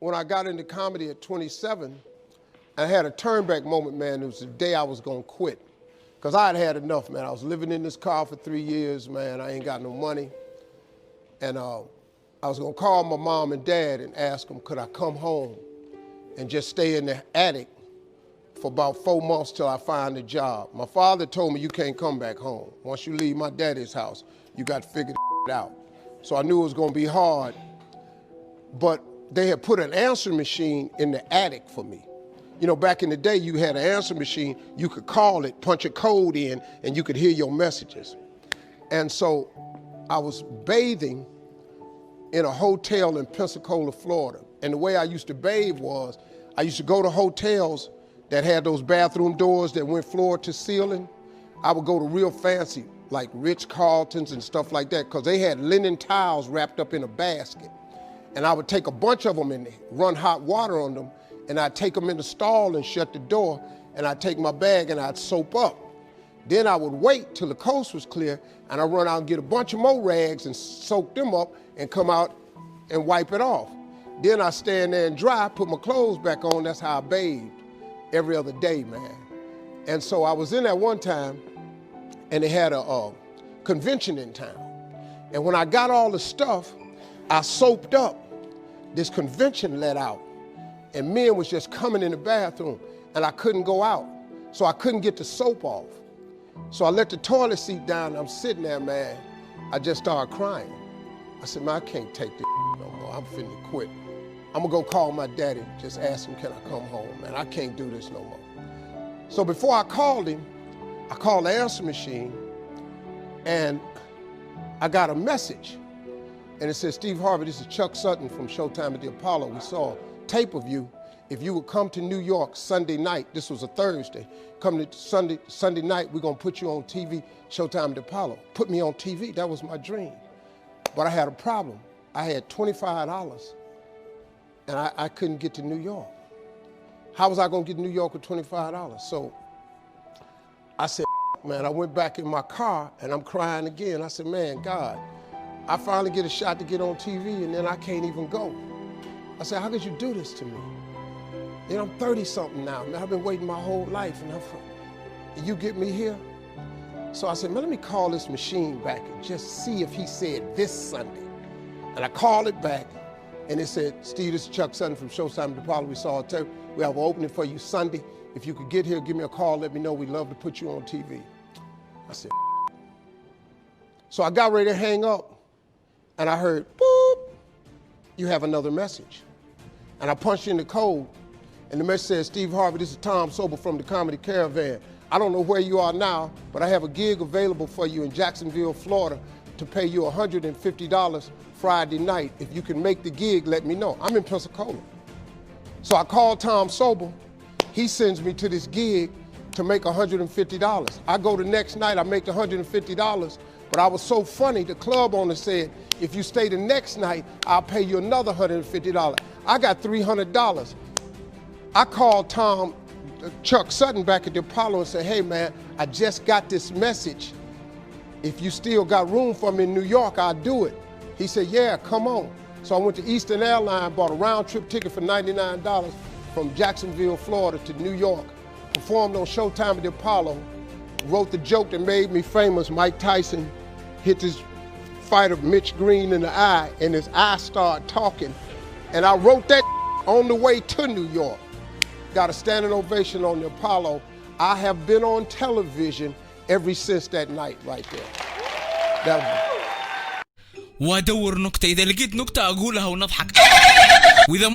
when I got into comedy at 27, I had a turnback moment, man. It was the day I was gonna quit. Because I had had enough, man. I was living in this car for 3 years, man. I ain't got no money. And I was gonna call my mom and dad and ask them, could I come home and just stay in the attic for about 4 months till I find a job. My father told me, you can't come back home. Once you leave my daddy's house, you got to figure it out. So I knew it was gonna be hard, but they had put an answer machine in the attic for me. You know, back in the day, you had an answer machine, you could call it, punch a code in, and you could hear your messages. And so I was bathing in a hotel in Pensacola, Florida. And the way I used to bathe was, I used to go to hotels that had those bathroom doors that went floor to ceiling. I would go to real fancy, like Ritz-Carltons and stuff like that, because they had linen towels wrapped up in a basket. And I would take a bunch of them and run hot water on them, and I'd take them in the stall and shut the door, and I'd take my bag and I'd soap up. Then I would wait till the coast was clear, and I'd run out and get a bunch of more rags and soak them up and come out and wipe it off. Then I'd stand there and dry, put my clothes back on. That's how I bathed every other day, man. And so I was in there one time, and they had a convention in town. And when I got all the stuff, I soaped up. This convention let out, and men was just coming in the bathroom, and I couldn't go out. So I couldn't get the soap off. So I let the toilet seat down, and I'm sitting there, man. I just started crying. I said, man, I can't take this no more. I'm finna quit. I'm gonna go call my daddy, just ask him, can I come home, man? I can't do this no more. So before I called him, I called the answer machine, and I got a message. And it said, Steve Harvey, this is Chuck Sutton from Showtime at the Apollo. We saw a tape of you. If you would come to New York Sunday night, this was a Thursday, come to Sunday night, we're gonna put you on TV, Showtime at the Apollo. Put me on TV, that was my dream. But I had a problem. I had $25, and I couldn't get to New York. How was I gonna get to New York with $25? So I said, man, I went back in my car, and I'm crying again. I said, man, God, I finally get a shot to get on TV, and then I can't even go. I said, how could you do this to me? You know, I'm 30-something now, man. I've been waiting my whole life, and you get me here? So I said, man, let me call this machine back and just see if he said this Sunday. And I called it back, and it said, Steve, this is Chuck Sutton from Showtime at the Apollo. We saw a tape. We have an opening for you Sunday. If you could get here, give me a call, let me know. We'd love to put you on TV. I said, so I got ready to hang up, and I heard, boop, you have another message. And I punched in the code, and the message says, Steve Harvey, this is Tom Sobel from the Comedy Caravan. I don't know where you are now, but I have a gig available for you in Jacksonville, Florida, to pay you $150 Friday night. If you can make the gig, let me know. I'm in Pensacola. So I called Tom Sobel. He sends me to this gig to make $150. I go the next night, I make the $150, but I was so funny, the club owner said, if you stay the next night, I'll pay you another $150. I got $300. I called Chuck Sutton back at the Apollo and said, hey man, I just got this message. If you still got room for me in New York, I'll do it. He said, yeah, come on. So I went to Eastern Airlines, bought a round trip ticket for $99 from Jacksonville, Florida to New York, performed on Showtime at the Apollo, wrote the joke that made me famous. Mike Tyson hit this fighter, Mitch Green, in the eye, and his eye started talking. And I wrote that on the way to New York. Got a standing ovation on the Apollo. I have been on television ever since that night right there. وادور نكتة إذا لقيت نكتة أقولها ونضحك وإذا